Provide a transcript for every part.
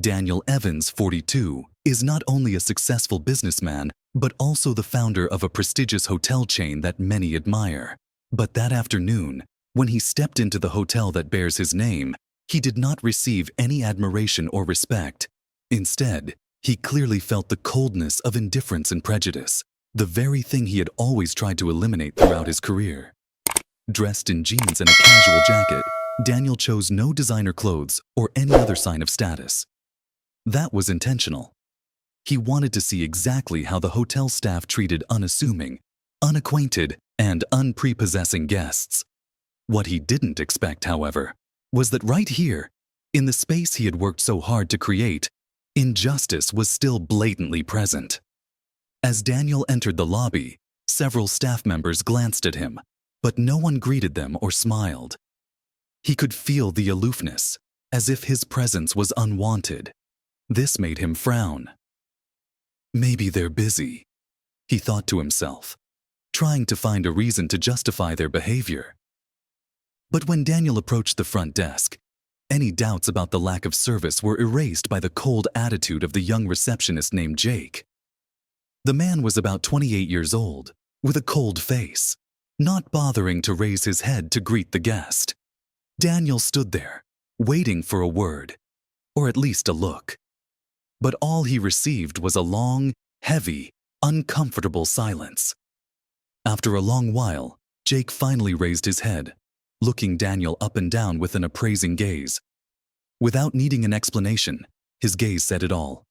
Daniel Evans, 42, is not only a successful businessman, but also the founder of a prestigious hotel chain that many admire. But that afternoon, when he stepped into the hotel that bears his name, he did not receive any admiration or respect. Instead, he clearly felt the coldness of indifference and prejudice, the very thing he had always tried to eliminate throughout his career. Dressed in jeans and a casual jacket, Daniel chose no designer clothes or any other sign of status. That was intentional. He wanted to see exactly how the hotel staff treated unassuming, unacquainted, and unprepossessing guests. What he didn't expect, however, was that right here, in the space he had worked so hard to create, injustice was still blatantly present. As Daniel entered the lobby, several staff members glanced at him, but no one greeted them or smiled. He could feel the aloofness, as if his presence was unwanted. This made him frown. Maybe they're busy, he thought to himself, trying to find a reason to justify their behavior. But when Daniel approached the front desk, any doubts about the lack of service were erased by the cold attitude of the young receptionist named Jake. The man was about 28 years old, with a cold face, not bothering to raise his head to greet the guest. Daniel stood there, waiting for a word, or at least a look. But all he received was a long, heavy, uncomfortable silence. After a long while, Jake finally raised his head, looking Daniel up and down with an appraising gaze. Without needing an explanation, his gaze said it all.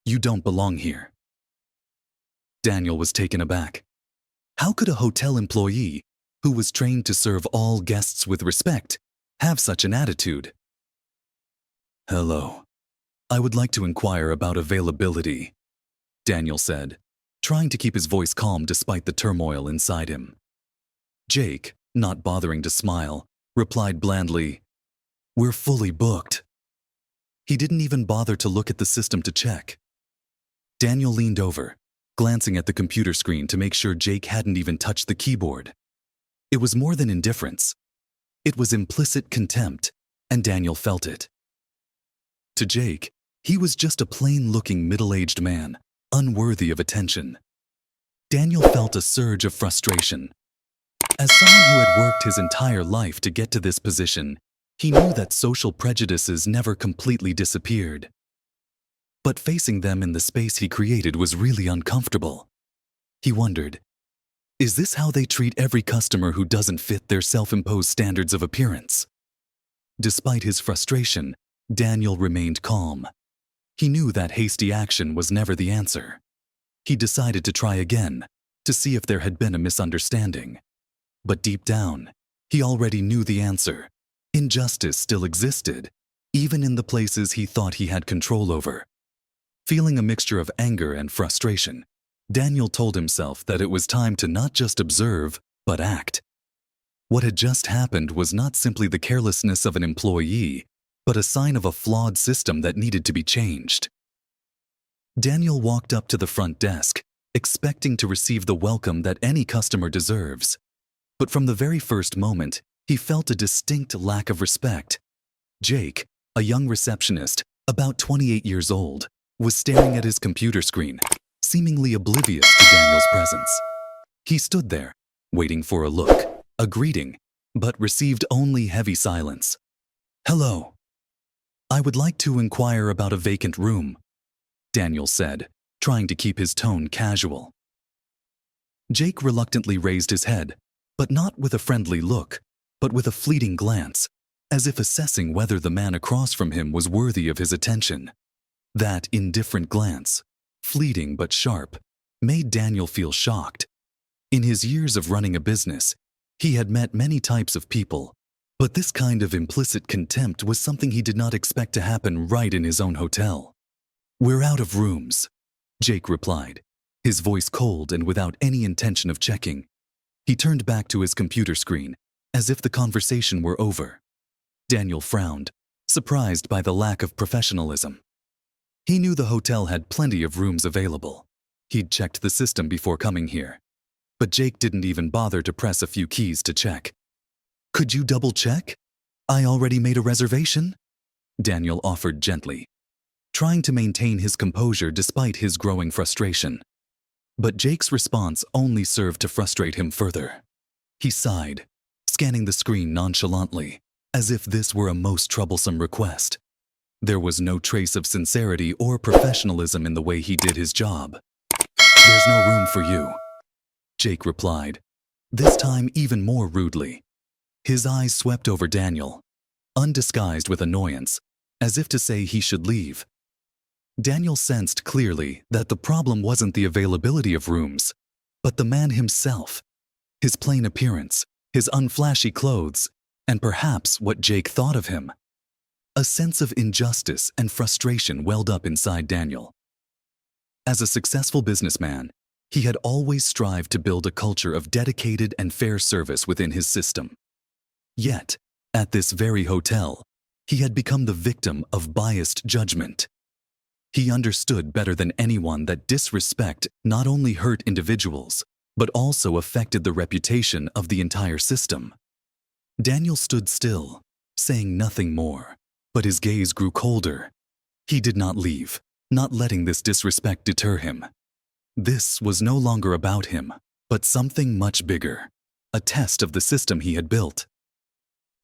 "You don't belong here." Daniel was taken aback. How could a hotel employee, who was trained to serve all guests with respect, have such an attitude? "Hello. I would like to inquire about availability," Daniel said, trying to keep his voice calm despite the turmoil inside him. Jake, not bothering to smile, replied blandly, "We're fully booked." He didn't even bother to look at the system to check. Daniel leaned over, glancing at the computer screen to make sure Jake hadn't even touched the keyboard. It was more than indifference. It was implicit contempt, and Daniel felt it. To Jake, he was just a plain-looking middle-aged man, unworthy of attention. Daniel felt a surge of frustration. As someone who had worked his entire life to get to this position, he knew that social prejudices never completely disappeared. But facing them in the space he created was really uncomfortable. He wondered, is this how they treat every customer who doesn't fit their self-imposed standards of appearance? Despite his frustration, Daniel remained calm. He knew that hasty action was never the answer. He decided to try again, to see if there had been a misunderstanding. But deep down, he already knew the answer. Injustice still existed, even in the places he thought he had control over. Feeling a mixture of anger and frustration, Daniel told himself that it was time to not just observe, but act. What had just happened was not simply the carelessness of an employee, but a sign of a flawed system that needed to be changed. Daniel walked up to the front desk, expecting to receive the welcome that any customer deserves. But from the very first moment, he felt a distinct lack of respect. Jake, a young receptionist, about 28 years old, was staring at his computer screen, seemingly oblivious to Daniel's presence. He stood there, waiting for a look, a greeting, but received only heavy silence. "Hello. I would like to inquire about a vacant room," Daniel said, trying to keep his tone casual. Jake reluctantly raised his head, but not with a friendly look, but with a fleeting glance, as if assessing whether the man across from him was worthy of his attention. That indifferent glance, fleeting but sharp, made Daniel feel shocked. In his years of running a business, he had met many types of people, but this kind of implicit contempt was something he did not expect to happen right in his own hotel. "We're out of rooms," Jake replied, his voice cold and without any intention of checking. He turned back to his computer screen, as if the conversation were over. Daniel frowned, surprised by the lack of professionalism. He knew the hotel had plenty of rooms available. He'd checked the system before coming here. But Jake didn't even bother to press a few keys to check. "Could you double-check? I already made a reservation," Daniel offered gently. trying to maintain his composure despite his growing frustration. But Jake's response only served to frustrate him further. He sighed, scanning the screen nonchalantly, as if this were a most troublesome request. There was no trace of sincerity or professionalism in the way he did his job. "There's no room for you," Jake replied, this time even more rudely. His eyes swept over Daniel, undisguised with annoyance, as if to say he should leave. Daniel sensed clearly that the problem wasn't the availability of rooms, but the man himself, his plain appearance, his unflashy clothes, and perhaps what Jake thought of him. A sense of injustice and frustration welled up inside Daniel. As a successful businessman, he had always strived to build a culture of dedicated and fair service within his system. Yet, at this very hotel, he had become the victim of biased judgment. He understood better than anyone that disrespect not only hurt individuals, but also affected the reputation of the entire system. Daniel stood still, saying nothing more, but his gaze grew colder. He did not leave, not letting this disrespect deter him. This was no longer about him, but something much bigger, a test of the system he had built.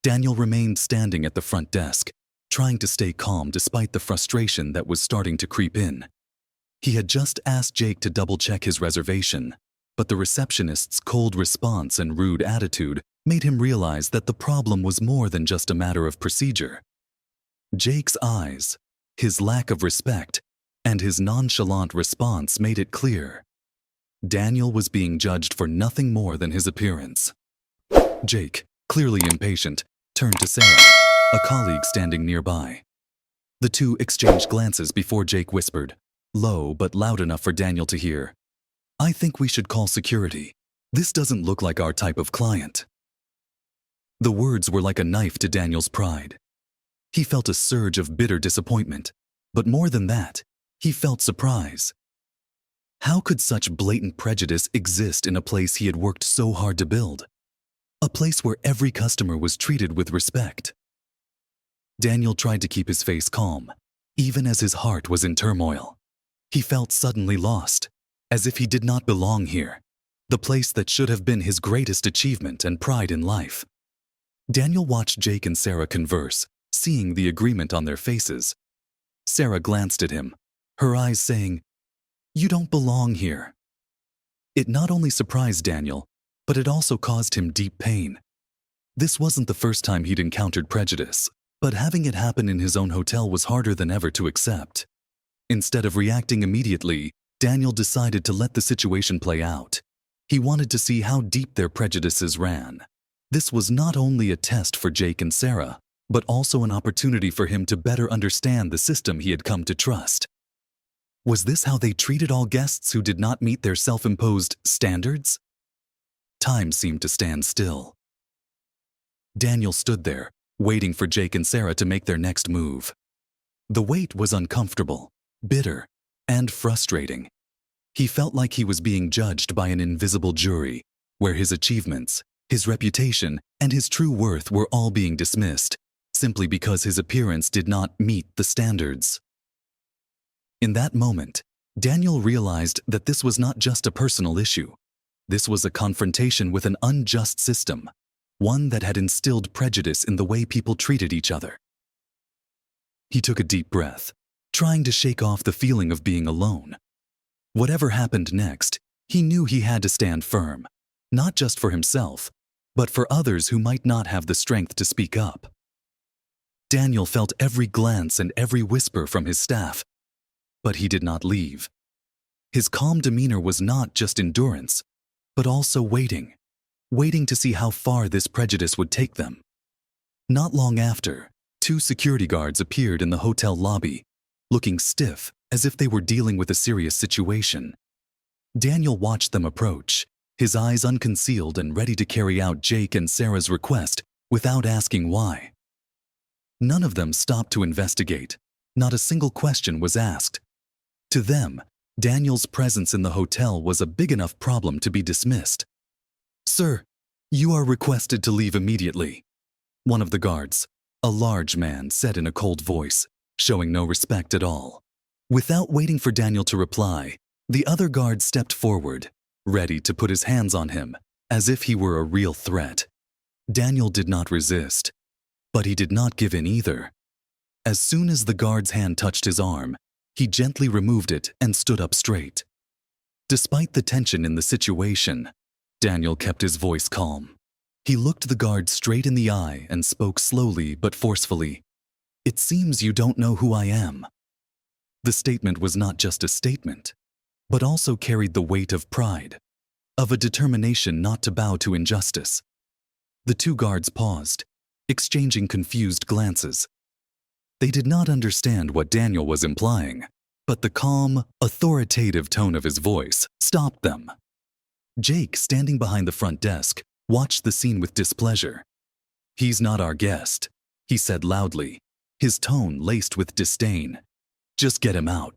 Daniel remained standing at the front desk, trying to stay calm despite the frustration that was starting to creep in. He had just asked Jake to double-check his reservation, but the receptionist's cold response and rude attitude made him realize that the problem was more than just a matter of procedure. Jake's eyes, his lack of respect, and his nonchalant response made it clear. Daniel was being judged for nothing more than his appearance. Jake, clearly impatient, turned to Sarah, a colleague standing nearby. The two exchanged glances before Jake whispered, low but loud enough for Daniel to hear, "I think we should call security. This doesn't look like our type of client." The words were like a knife to Daniel's pride. He felt a surge of bitter disappointment, but more than that, he felt surprise. How could such blatant prejudice exist in a place he had worked so hard to build? A place where every customer was treated with respect. Daniel tried to keep his face calm, even as his heart was in turmoil. He felt suddenly lost, as if he did not belong here, the place that should have been his greatest achievement and pride in life. Daniel watched Jake and Sarah converse, seeing the agreement on their faces. Sarah glanced at him, her eyes saying, "You don't belong here." It not only surprised Daniel, but it also caused him deep pain. This wasn't the first time he'd encountered prejudice, but having it happen in his own hotel was harder than ever to accept. Instead of reacting immediately, Daniel decided to let the situation play out. He wanted to see how deep their prejudices ran. This was not only a test for Jake and Sarah, but also an opportunity for him to better understand the system he had come to trust. Was this how they treated all guests who did not meet their self-imposed standards? Time seemed to stand still. Daniel stood there, waiting for Jake and Sarah to make their next move. The wait was uncomfortable, bitter, and frustrating. He felt like he was being judged by an invisible jury, where his achievements, his reputation, and his true worth were all being dismissed, simply because his appearance did not meet the standards. In that moment, Daniel realized that this was not just a personal issue. This was a confrontation with an unjust system, one that had instilled prejudice in the way people treated each other. He took a deep breath, trying to shake off the feeling of being alone. Whatever happened next, he knew he had to stand firm, not just for himself, but for others who might not have the strength to speak up. Daniel felt every glance and every whisper from his staff, but he did not leave. His calm demeanor was not just endurance, but also waiting to see how far this prejudice would take them. Not long after, two security guards appeared in the hotel lobby, looking stiff as if they were dealing with a serious situation. Daniel watched them approach, his eyes unconcealed and ready to carry out Jake and Sarah's request without asking why. None of them stopped to investigate. Not a single question was asked. To them, Daniel's presence in the hotel was a big enough problem to be dismissed. "Sir, you are requested to leave immediately," one of the guards, a large man, said in a cold voice, showing no respect at all. Without waiting for Daniel to reply, the other guard stepped forward, ready to put his hands on him, as if he were a real threat. Daniel did not resist, but he did not give in either. As soon as the guard's hand touched his arm, he gently removed it and stood up straight. Despite the tension in the situation, Daniel kept his voice calm. He looked the guard straight in the eye and spoke slowly but forcefully. "It seems you don't know who I am." The statement was not just a statement, but also carried the weight of pride, of a determination not to bow to injustice. The two guards paused, exchanging confused glances. They did not understand what Daniel was implying, but the calm, authoritative tone of his voice stopped them. Jake, standing behind the front desk, watched the scene with displeasure. "He's not our guest," he said loudly, his tone laced with disdain. "Just get him out."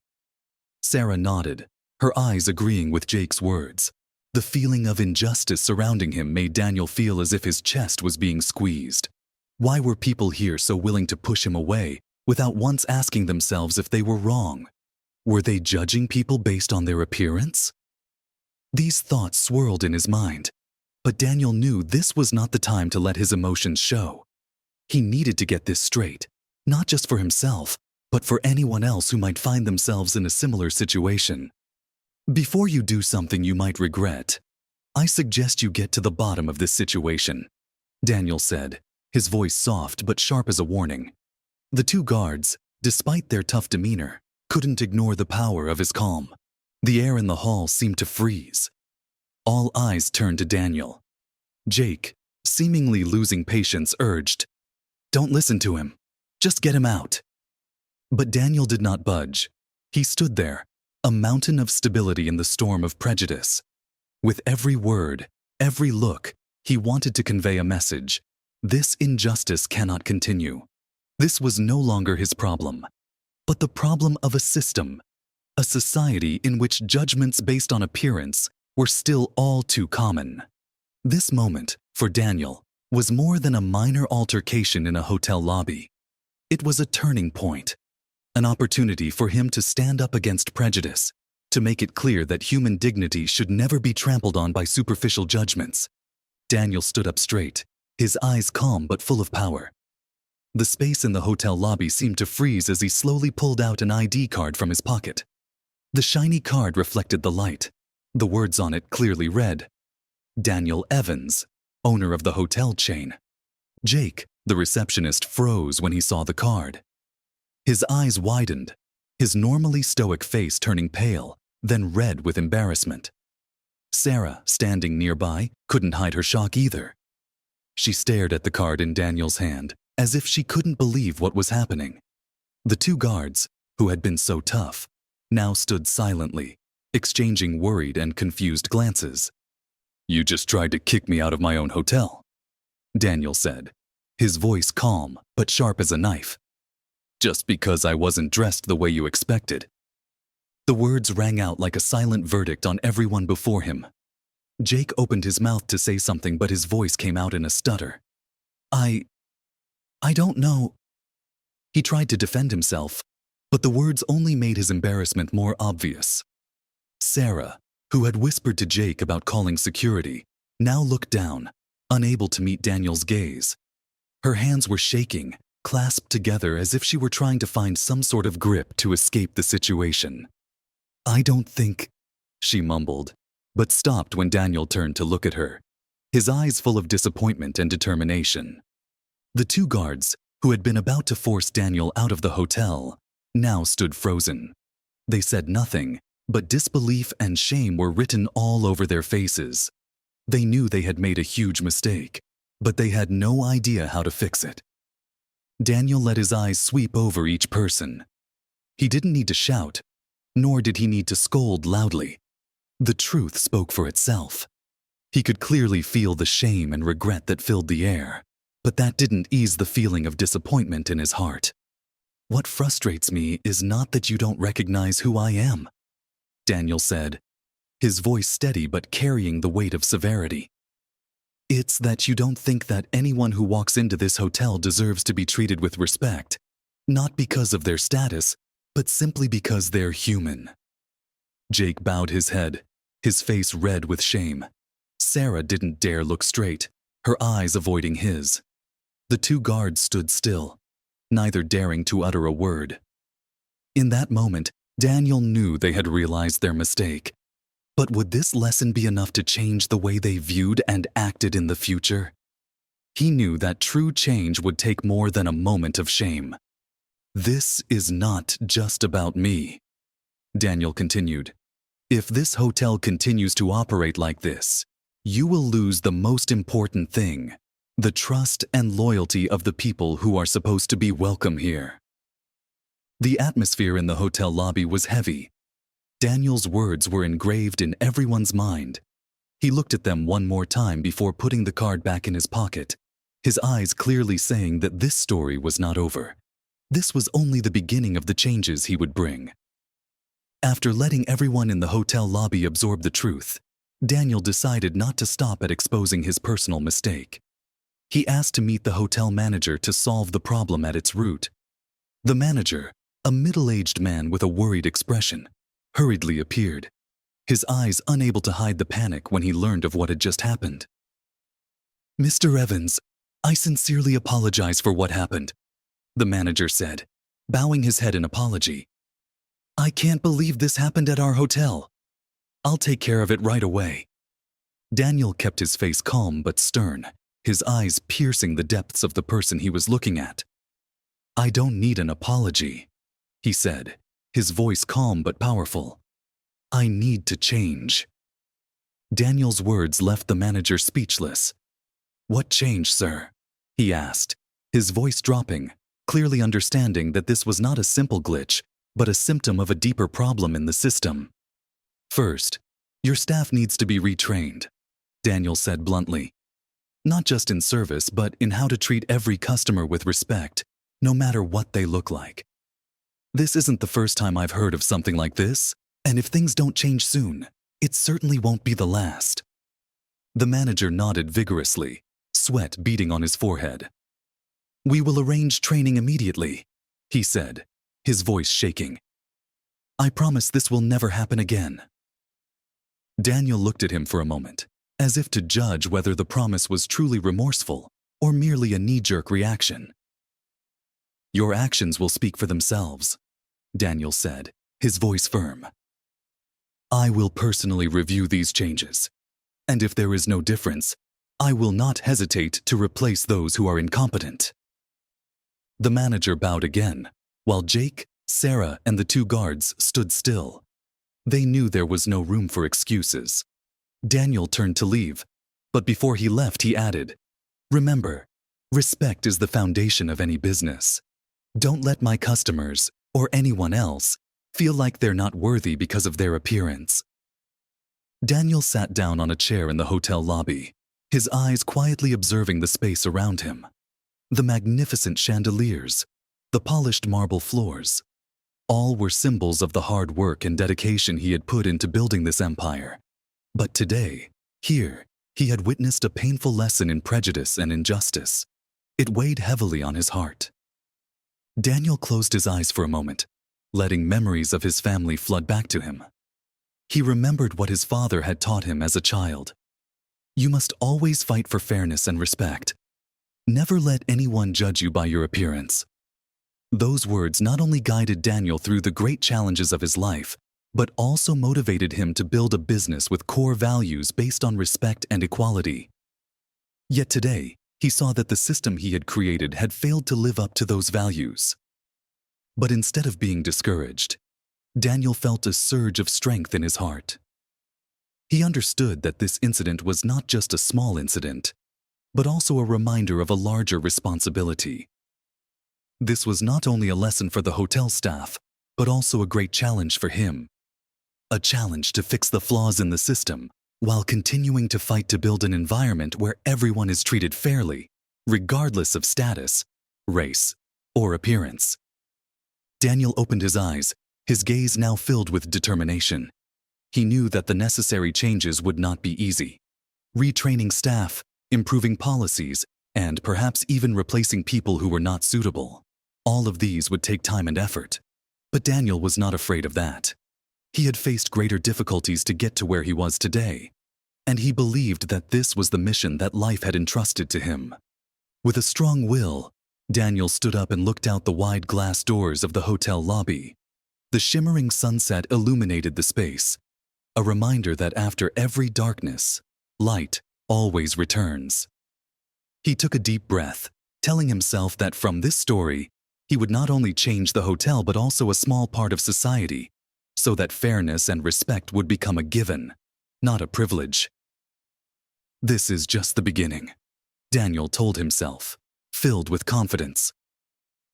Sarah nodded, her eyes agreeing with Jake's words. The feeling of injustice surrounding him made Daniel feel as if his chest was being squeezed. Why were people here so willing to push him away without once asking themselves if they were wrong? Were they judging people based on their appearance? These thoughts swirled in his mind, but Daniel knew this was not the time to let his emotions show. He needed to get this straight, not just for himself, but for anyone else who might find themselves in a similar situation. "Before you do something you might regret, I suggest you get to the bottom of this situation," Daniel said, his voice soft but sharp as a warning. The two guards, despite their tough demeanor, couldn't ignore the power of his calm. The air in the hall seemed to freeze. All eyes turned to Daniel. Jake, seemingly losing patience, urged, "Don't listen to him. Just get him out." But Daniel did not budge. He stood there, a mountain of stability in the storm of prejudice. With every word, every look, he wanted to convey a message. This injustice cannot continue. This was no longer his problem, but the problem of a system, a society in which judgments based on appearance were still all too common. This moment, for Daniel, was more than a minor altercation in a hotel lobby. It was a turning point, an opportunity for him to stand up against prejudice, to make it clear that human dignity should never be trampled on by superficial judgments. Daniel stood up straight, his eyes calm but full of power. The space in the hotel lobby seemed to freeze as he slowly pulled out an ID card from his pocket. The shiny card reflected the light. The words on it clearly read, "Daniel Evans, owner of the hotel chain." Jake, the receptionist, froze when he saw the card. His eyes widened, his normally stoic face turning pale, then red with embarrassment. Sarah, standing nearby, couldn't hide her shock either. She stared at the card in Daniel's hand, as if she couldn't believe what was happening. The two guards, who had been so tough, now stood silently, exchanging worried and confused glances. "You just tried to kick me out of my own hotel," Daniel said, his voice calm but sharp as a knife. "Just because I wasn't dressed the way you expected." The words rang out like a silent verdict on everyone before him. Jake opened his mouth to say something, but his voice came out in a stutter. I don't know." He tried to defend himself, but the words only made his embarrassment more obvious. Sarah, who had whispered to Jake about calling security, now looked down, unable to meet Daniel's gaze. Her hands were shaking, clasped together as if she were trying to find some sort of grip to escape the situation. "I don't think," she mumbled, but stopped when Daniel turned to look at her, his eyes full of disappointment and determination. The two guards, who had been about to force Daniel out of the hotel, now stood frozen. They said nothing, but disbelief and shame were written all over their faces. They knew they had made a huge mistake, but they had no idea how to fix it. Daniel let his eyes sweep over each person. He didn't need to shout, nor did he need to scold loudly. The truth spoke for itself. He could clearly feel the shame and regret that filled the air, but that didn't ease the feeling of disappointment in his heart. "What frustrates me is not that you don't recognize who I am," Daniel said, his voice steady but carrying the weight of severity. "It's that you don't think that anyone who walks into this hotel deserves to be treated with respect. Not because of their status, but simply because they're human. Jake bowed his head, his face red with shame. Sarah didn't dare look straight, her eyes avoiding his. The two guards stood still, neither daring to utter a word. In that moment, Daniel knew they had realized their mistake. But would this lesson be enough to change the way they viewed and acted in the future? He knew that true change would take more than a moment of shame. "This is not just about me," Daniel continued. "If this hotel continues to operate like this, you will lose the most important thing, the trust and loyalty of the people who are supposed to be welcome here." The atmosphere in the hotel lobby was heavy. Daniel's words were engraved in everyone's mind. He looked at them one more time before putting the card back in his pocket, his eyes clearly saying that this story was not over. This was only the beginning of the changes he would bring. After letting everyone in the hotel lobby absorb the truth, Daniel decided not to stop at exposing his personal mistake. He asked to meet the hotel manager to solve the problem at its root. The manager, a middle-aged man with a worried expression, hurriedly appeared, his eyes unable to hide the panic when he learned of what had just happened. "Mr. Evans, I sincerely apologize for what happened," the manager said, bowing his head in apology. "I can't believe this happened at our hotel. I'll take care of it right away." Daniel kept his face calm but stern, his eyes piercing the depths of the person he was looking at. "I don't need an apology," he said, his voice calm but powerful. "I need to change." Daniel's words left the manager speechless. "What change, sir?" he asked, his voice dropping, clearly understanding that this was not a simple glitch, but a symptom of a deeper problem in the system. "First, your staff needs to be retrained," Daniel said bluntly. "Not just in service, but in how to treat every customer with respect, no matter what they look like. This isn't the first time I've heard of something like this, and if things don't change soon, it certainly won't be the last." The manager nodded vigorously, sweat beading on his forehead. "We will arrange training immediately," he said, his voice shaking. "I promise this will never happen again." Daniel looked at him for a moment, as if to judge whether the promise was truly remorseful or merely a knee-jerk reaction. "Your actions will speak for themselves," Daniel said, his voice firm. "I will personally review these changes, and if there is no difference, I will not hesitate to replace those who are incompetent." The manager bowed again, while Jake, Sarah, and the two guards stood still. They knew there was no room for excuses. Daniel turned to leave, but before he left he added, "Remember, respect is the foundation of any business. Don't let my customers, or anyone else, feel like they're not worthy because of their appearance." Daniel sat down on a chair in the hotel lobby, his eyes quietly observing the space around him. The magnificent chandeliers, the polished marble floors, all were symbols of the hard work and dedication he had put into building this empire. But today, here, he had witnessed a painful lesson in prejudice and injustice. It weighed heavily on his heart. Daniel closed his eyes for a moment, letting memories of his family flood back to him. He remembered what his father had taught him as a child. "You must always fight for fairness and respect. Never let anyone judge you by your appearance." Those words not only guided Daniel through the great challenges of his life, but also motivated him to build a business with core values based on respect and equality. Yet today, he saw that the system he had created had failed to live up to those values. But instead of being discouraged, Daniel felt a surge of strength in his heart. He understood that this incident was not just a small incident, but also a reminder of a larger responsibility. This was not only a lesson for the hotel staff, but also a great challenge for him. A challenge to fix the flaws in the system, while continuing to fight to build an environment where everyone is treated fairly, regardless of status, race, or appearance. Daniel opened his eyes, his gaze now filled with determination. He knew that the necessary changes would not be easy. Retraining staff, improving policies, and perhaps even replacing people who were not suitable. All of these would take time and effort. But Daniel was not afraid of that. He had faced greater difficulties to get to where he was today, and he believed that this was the mission that life had entrusted to him. With a strong will, Daniel stood up and looked out the wide glass doors of the hotel lobby. The shimmering sunset illuminated the space, a reminder that after every darkness, light always returns. He took a deep breath, telling himself that from this story, he would not only change the hotel but also a small part of society, so that fairness and respect would become a given, not a privilege. This is just the beginning, Daniel told himself, filled with confidence.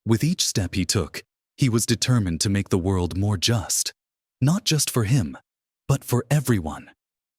With each step he took, he was determined to make the world more just, not just for him, but for everyone.